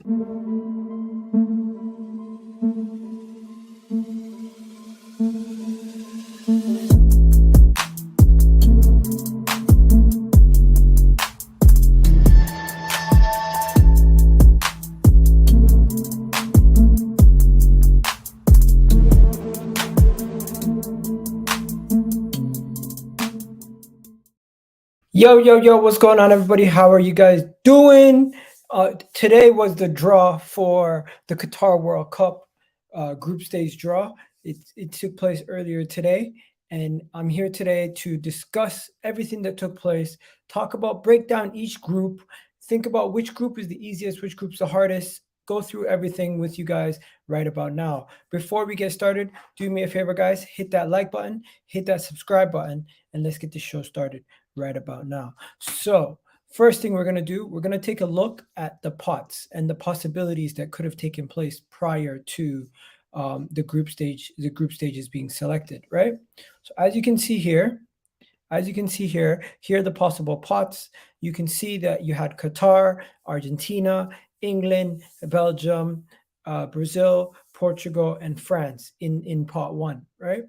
Yo, what's going on, everybody? How are you guys doing? Today was the draw for the Qatar World Cup group stage draw. It took place earlier today, and I'm here today to discuss everything that took place, break down each group, think about which group is the easiest, which group's the hardest, go through everything with you guys right about now. Before we get started, do me a favor, guys, hit that like button, hit that subscribe button, and let's get the show started right about now. So first thing we're going to do, we're going to take a look at the pots and the possibilities that could have taken place prior to the group stages being selected, right? So as you can see here, here are the possible pots. You can see that you had Qatar, Argentina, England, Belgium, Brazil, Portugal, and France in pot one, right?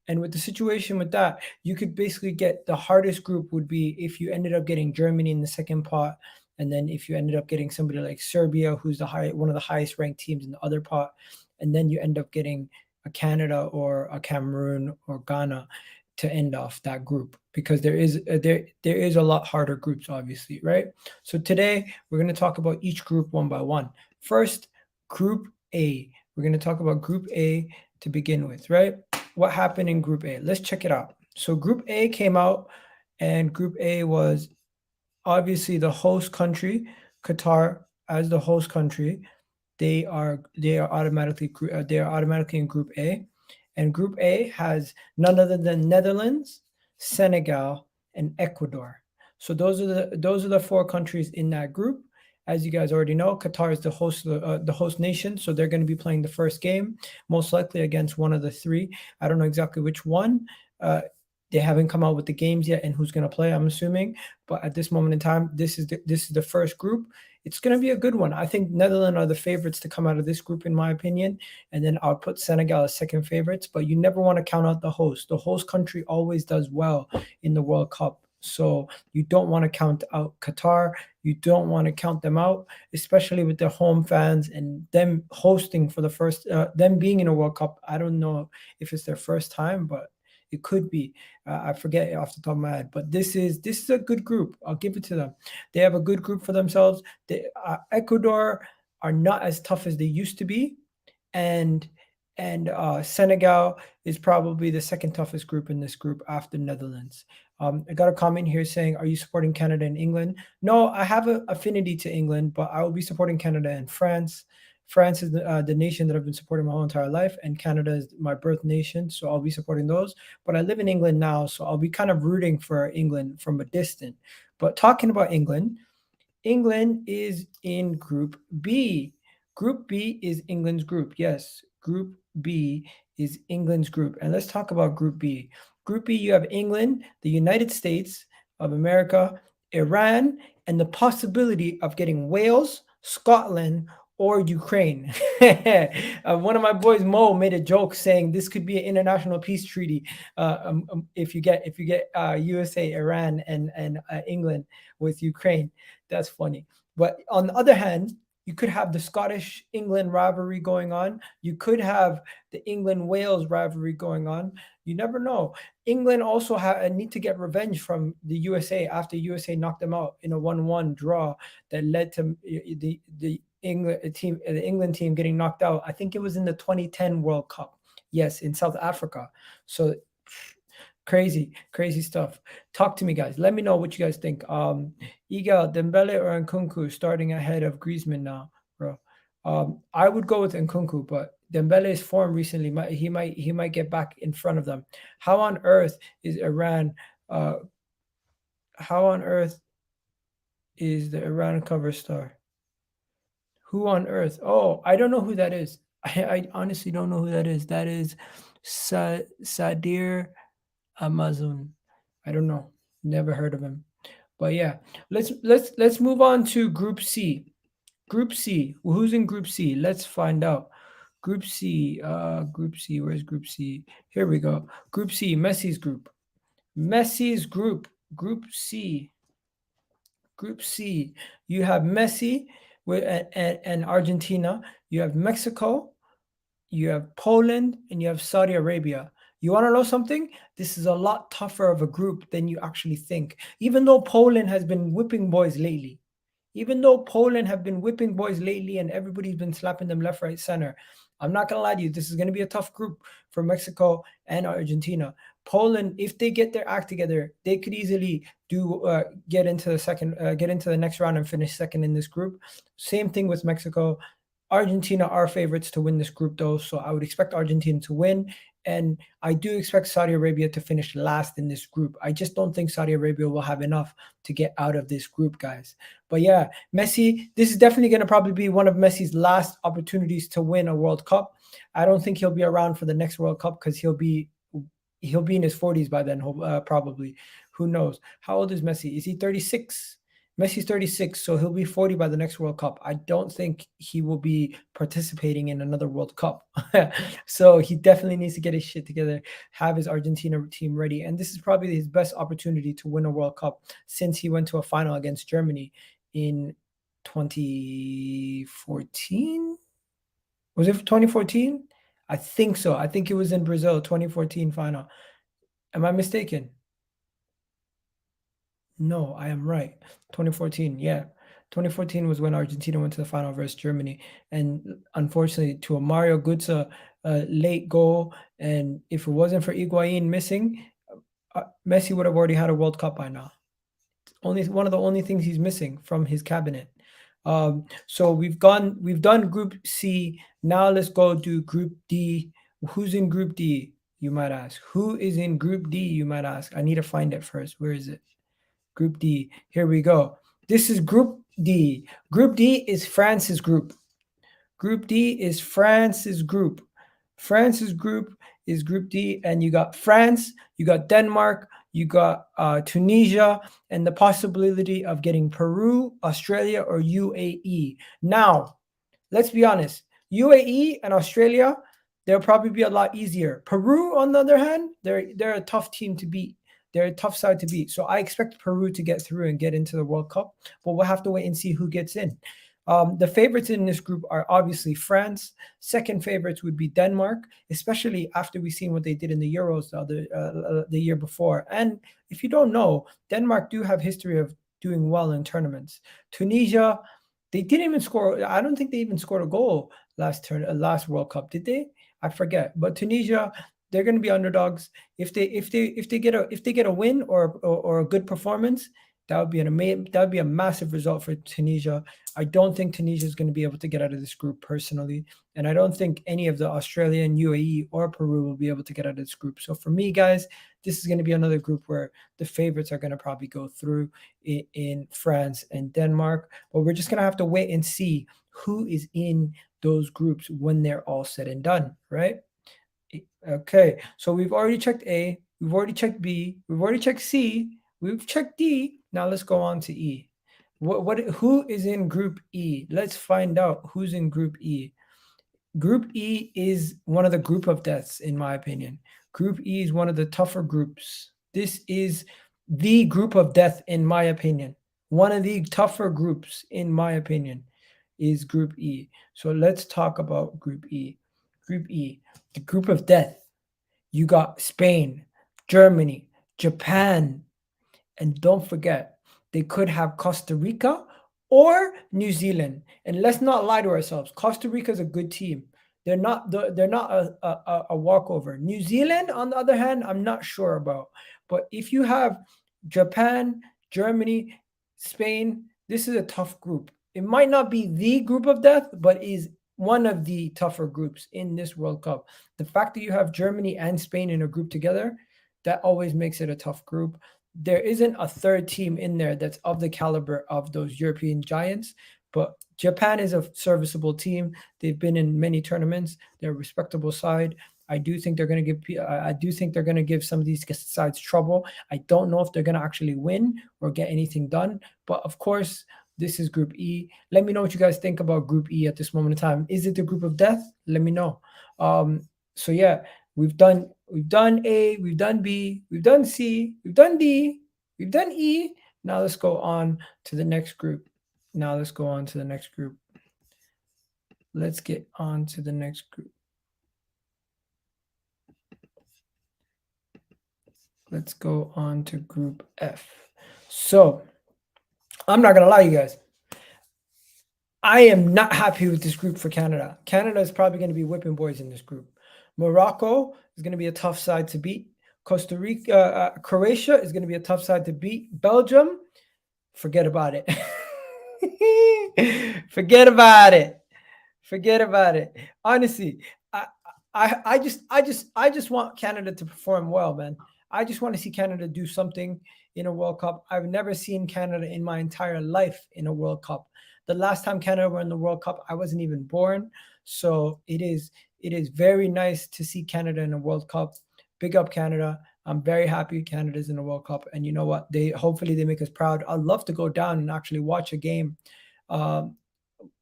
And with the situation with that, you could basically get the hardest group would be if you ended up getting Germany in the second pot, and then if you ended up getting somebody like Serbia, who's one of the highest ranked teams in the other pot, and then you end up getting a Canada or a Cameroon or Ghana to end off that group, because there is a lot harder groups, obviously, right? So today we're going to talk about each group one by one. First, Group A. We're going to talk about Group A to begin with, right? What happened in Group A? Let's check it out. So Group A came out, and Group A was obviously the host country, Qatar as the host country. They are automatically in Group A, and Group A has none other than Netherlands, Senegal, and Ecuador. So those are the four countries in that group. As you guys already know, Qatar is the host nation, so they're going to be playing the first game, most likely against one of the three. I don't know exactly which one. They haven't come out with the games yet and who's going to play, I'm assuming. But at this moment in time, this is the first group. It's going to be a good one. I think Netherlands are the favorites to come out of this group, in my opinion. And then I'll put Senegal as second favorites. But you never want to count out the host. The host country always does well in the World Cup. So you don't want to count out Qatar. You don't want to count them out, especially with their home fans and them hosting for the first, them being in a World Cup. I don't know if it's their first time, but it could be. I forget it off the top of my head. But this is a good group. I'll give it to them. They have a good group for themselves. Ecuador are not as tough as they used to be, and Senegal is probably the second toughest group in this group after Netherlands. I got a comment here saying, are you supporting Canada and England? No, I have an affinity to England, but I will be supporting Canada and France. France is the nation that I've been supporting my whole entire life, and Canada is my birth nation, so I'll be supporting those. But I live in England now, so I'll be kind of rooting for England from a distance. But talking about England, England is in Group B. Group B is England's group. Yes, Group B is England's group. And let's talk about Group B. Group B, you have England, the United States of America, Iran, and the possibility of getting Wales, Scotland, or Ukraine. One of my boys, Mo, made a joke saying this could be an international peace treaty if you get USA, Iran, and England with Ukraine. That's funny. But on the other hand, you could have the Scottish-England rivalry going on. You could have the England-Wales rivalry going on. You never know. England also need to get revenge from the USA after USA knocked them out in a 1-1 draw that led to the England team getting knocked out. I think it was in the 2010 World Cup. Yes, in South Africa. So crazy stuff. Talk to me, guys. Let me know what you guys think. Egal, Dembele or Nkunku starting ahead of Griezmann now, bro? I would go with Nkunku, but Dembele's form recently he might get back in front of them. How on earth is Iran? How on earth is the Iran cover star? Who on earth? Oh, I don't know who that is. I honestly don't know who that is. That is Sadir Amazon. I don't know. Never heard of him. But yeah, let's move on to Group C. Group C. Who's in Group C? Let's find out. Group C. Group C. Where's Group C? Here we go. Group C. Messi's group. Messi's group. Group C. Group C. You have Messi with and Argentina. You have Mexico. You have Poland, and you have Saudi Arabia. You want to know something? This is a lot tougher of a group than you actually think. Even though Poland has been whipping boys lately, even though Poland have been whipping boys lately and everybody's been slapping them left, right, center, I'm not going to lie to you. This is going to be a tough group for Mexico and Argentina. Poland, if they get their act together, they could easily get into the next round and finish second in this group. Same thing with Mexico. Argentina are favorites to win this group, though, so I would expect Argentina to win. And I do expect Saudi Arabia to finish last in this group. I just don't think Saudi Arabia will have enough to get out of this group, guys. But yeah, Messi, this is definitely going to probably be one of Messi's last opportunities to win a World Cup. I don't think he'll be around for the next World Cup because he'll be in his 40s by then, probably. Who knows? How old is Messi? Is he 36? Messi's 36, so he'll be 40 by the next World Cup. I don't think he will be participating in another World Cup. So he definitely needs to get his shit together, have his Argentina team ready. And this is probably his best opportunity to win a World Cup since he went to a final against Germany in 2014. Was it 2014? I think so. I think it was in Brazil, 2014 final. Am I mistaken? No, I am right. 2014, yeah. 2014 was when Argentina went to the final versus Germany. And unfortunately, to a Mario Götze late goal, and if it wasn't for Higuain missing, Messi would have already had a World Cup by now. Only one of the only things he's missing from his cabinet. So we've done Group C. Now let's go do Group D. Who's in Group D? You might ask. Who is in Group D? You might ask. I need to find it first. Where is it? Group D. Here we go. This is Group D. Group D is France's group. Group D is France's group. France's group is Group D, and you got France, you got Denmark, you got Tunisia, and the possibility of getting Peru, Australia, or UAE. Now, let's be honest. UAE and Australia, they'll probably be a lot easier. Peru, on the other hand, they're a tough team to beat. They're a tough side to beat. So I expect Peru to get through and get into the World Cup, but we'll have to wait and see who gets in. The favorites in this group are obviously France. Second favorites would be Denmark, especially after we've seen what they did in the Euros the year before. And if you don't know, Denmark do have history of doing well in tournaments. Tunisia, they didn't even score. I don't think they even scored a goal last World Cup, did they? I forget. But Tunisia, they're going to be underdogs. If they get a win or a good performance, that would be a massive result for Tunisia. I don't think Tunisia is going to be able to get out of this group personally, and I don't think any of the Australian, UAE, or Peru will be able to get out of this group. So for me, guys, this is going to be another group where the favorites are going to probably go through in France and Denmark, but we're just going to have to wait and see who is in those groups when they're all said and done, right? Okay, so we've already checked A, we've already checked B, we've already checked C, we've checked D. Now let's go on to E. Who is in Group E? Let's find out who's in Group E. Group E is one of the group of deaths, in my opinion. Group E is one of the tougher groups. This is the group of death, in my opinion. One of the tougher groups, in my opinion, is Group E. So let's talk about Group E. Group E, the group of death. You got Spain, Germany, Japan, and don't forget, they could have Costa Rica or New Zealand. And let's not lie to ourselves. Costa Rica is a good team. They're not a walkover. New Zealand, on the other hand, I'm not sure about. But if you have Japan, Germany, Spain, this is a tough group. It might not be the group of death, but is one of the tougher groups in this World Cup. The fact that you have Germany and Spain in a group together, that always makes it a tough group. There isn't a third team in there that's of the caliber of those European giants, but Japan is a serviceable team. They've been in many tournaments. They're a respectable side. I do think they're going to give some of these sides trouble. I don't know if they're going to actually win or get anything done, but of course, This is Group E. Let me know what you guys think about Group E at this moment in time. Is it the group of death? Let me know. So yeah, we've done A, we've done B, we've done C, we've done D, we've done E. Now let's go on to the next group. Now let's go on to the next group. Let's get on to the next group. Let's go on to Group F. So I'm not gonna lie, you guys. I am not happy with this group for Canada. Canada is probably going to be whipping boys in this group. Morocco is going to be a tough side to beat. Costa Rica, Croatia is going to be a tough side to beat. Belgium, forget about it. Forget about it. Forget about it. Honestly, I just want Canada to perform well, man. I just want to see Canada do something in a World Cup. I've never seen Canada in my entire life in a World Cup. The last time Canada were in the World Cup, I wasn't even born. So it is very nice to see Canada in a World Cup. Big up Canada. I'm very happy Canada's in the World Cup. And you know what? Hopefully they make us proud. I'd love to go down and actually watch a game.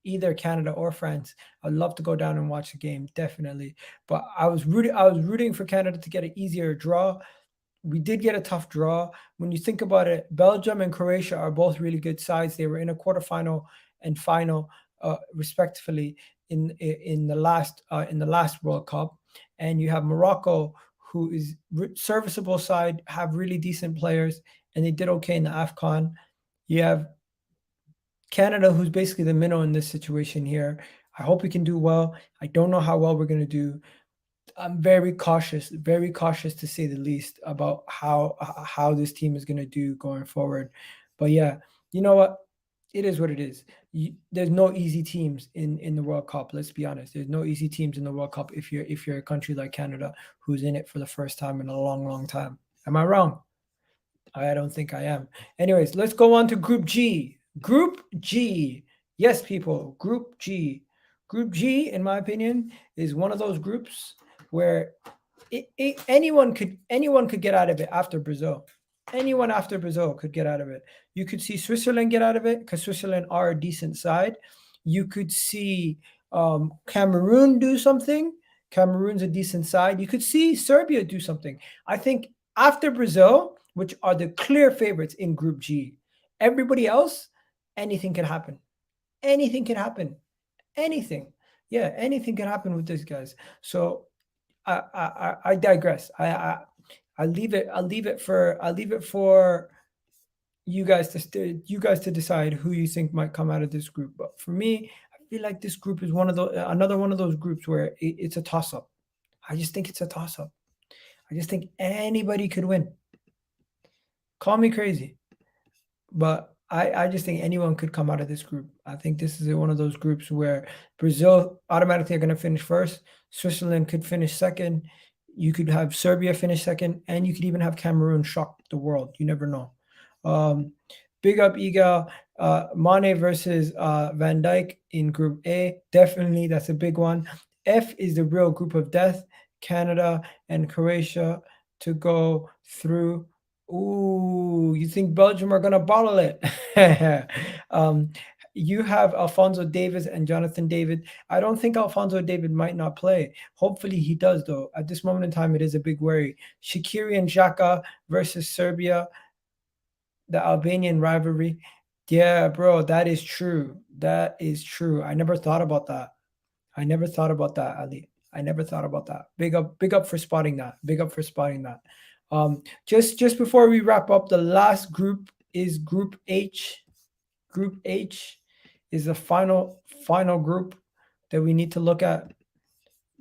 Either Canada or France. I'd love to go down and watch the game, definitely. But I was rooting for Canada to get an easier draw. We did get a tough draw. When you think about it, Belgium and Croatia are both really good sides. They were in a quarterfinal and final, respectively, in the last World Cup. And you have Morocco, who is serviceable side, have really decent players, and they did okay in the AFCON. You have Canada, who's basically the minnow in this situation here. I hope we can do well. I don't know how well we're going to do. I'm very cautious to say the least about how this team is going to do going forward. But yeah, you know what? It is what it is. There's no easy teams in the World Cup. Let's be honest. There's no easy teams in the World Cup if you're a country like Canada who's in it for the first time in a long, long time. Am I wrong? I don't think I am. Anyways, let's go on to Group G. Group G. Yes, people. Group G. Group G, in my opinion, is one of those groups where anyone could get out of it after Brazil. Anyone after Brazil could get out of it. You could see Switzerland get out of it because Switzerland are a decent side. You could see Cameroon do something. Cameroon's a decent side. You could see Serbia do something. I think after Brazil, which are the clear favorites in Group G, everybody else, anything can happen. Anything can happen. Anything. Yeah, anything can happen with these guys. So I digress. I leave it for you guys to decide who you think might come out of this group. But for me, I feel like this group is another one of those groups where it's a toss up. I just think it's a toss up. I just think anybody could win. Call me crazy, but I just think anyone could come out of this group. I think this is one of those groups where Brazil automatically are going to finish first. Switzerland could finish second. You could have Serbia finish second, and you could even have Cameroon shock the world. You never know. Big up Egal. Mane versus Van Dijk in Group A. Definitely, that's a big one. F is the real group of death. Canada and Croatia to go through. Ooh, you think Belgium are going to bottle it? You have Alphonso Davies and Jonathan David. I don't think Alphonso David might not play. Hopefully he does, though. At this moment in time, it is a big worry. Shaqiri and Xhaka versus Serbia, the Albanian rivalry. Yeah, bro, that is true. That is true. I never thought about that. Ali. I never thought about that. Big up for spotting that. Big up for spotting that. Just before we wrap up, the last group is Group H. Group H is the final group that we need to look at.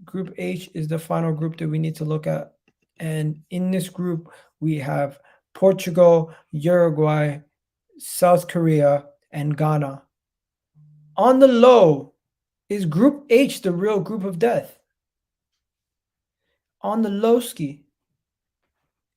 Group H is the final group that we need to look at. And in this group, we have Portugal, Uruguay, South Korea, and Ghana. On the low, is Group H the real group of death? On the low ski,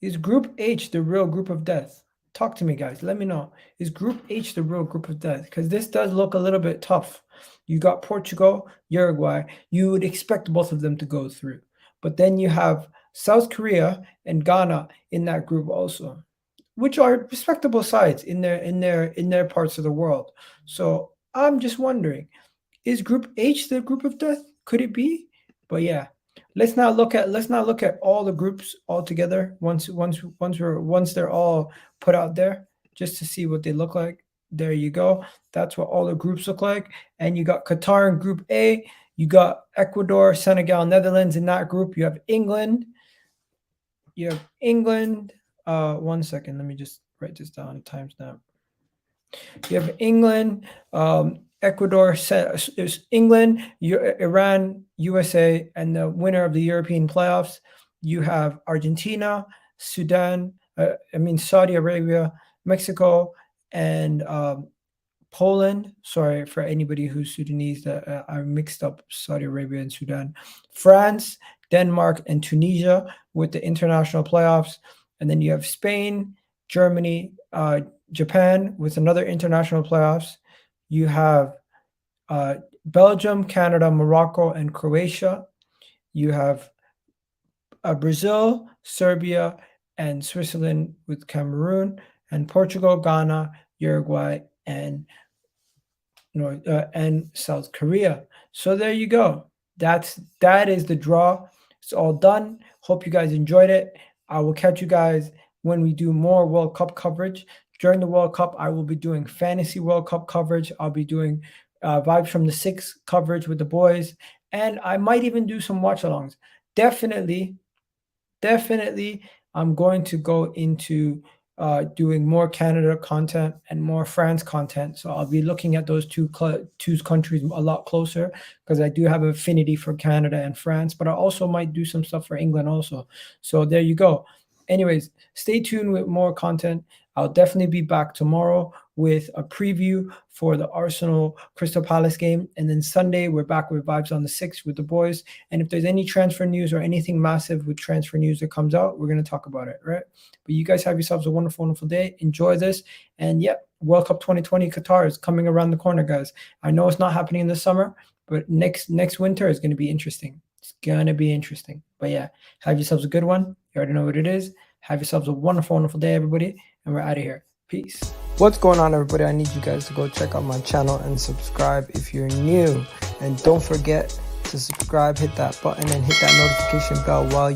is Group H the real group of death? Talk to me, guys. Let me know. Is Group H the real group of death? Because this does look a little bit tough. You got Portugal, Uruguay. You would expect both of them to go through. But then you have South Korea and Ghana in that group also. which are respectable sides in their parts of the world. So I'm just wondering, is Group H the group of death? Could it be? But yeah, let's not look at all the groups all together once they're all put out there, just to see what they look like. There you go. That's what all the groups look like. And you got Qatar in Group A. You got Ecuador, Senegal, Netherlands in that group. You have England. You have England. 1 second. Let me just write this down. Timestamp. You have England, Ecuador, England, Iran, USA, and the winner of the European playoffs. You have Argentina, Sudan, Saudi Arabia, Mexico, and Poland. Sorry for anybody who's Sudanese that I mixed up Saudi Arabia and Sudan. France, Denmark, and Tunisia with the international playoffs. And then you have Spain, Germany, Japan with another international playoffs. You have Belgium, Canada, Morocco, and Croatia. You have Brazil, Serbia, and Switzerland with Cameroon, and Portugal, Ghana, Uruguay, and South Korea. So there you go. That is the draw. It's all done. Hope you guys enjoyed it. I will catch you guys when we do more World Cup coverage. During the World Cup, I will be doing fantasy World Cup coverage. I'll be doing Vibes from the Six coverage with the boys. And I might even do some watch-alongs. Definitely, I'm going to go into doing more Canada content and more France content. So I'll be looking at those two countries a lot closer, because I do have an affinity for Canada and France, but I also might do some stuff for England also. So there you go. Anyways, stay tuned with more content. I'll definitely be back tomorrow with a preview for the Arsenal Crystal Palace game. And then Sunday, we're back with Vibes on the 6 with the boys. And if there's any transfer news or anything massive with transfer news that comes out, we're going to talk about it, right? But you guys have yourselves a wonderful, wonderful day. Enjoy this. And yeah, World Cup 2020 Qatar is coming around the corner, guys. I know it's not happening in the summer, but next winter is going to be interesting. It's going to be interesting. But yeah, have yourselves a good one. You already know what it is. Have yourselves a wonderful, wonderful day, everybody. And we're out of here. Peace. What's going on, everybody? I need you guys to go check out my channel and subscribe if you're new. And don't forget to subscribe, hit that button, and hit that notification bell while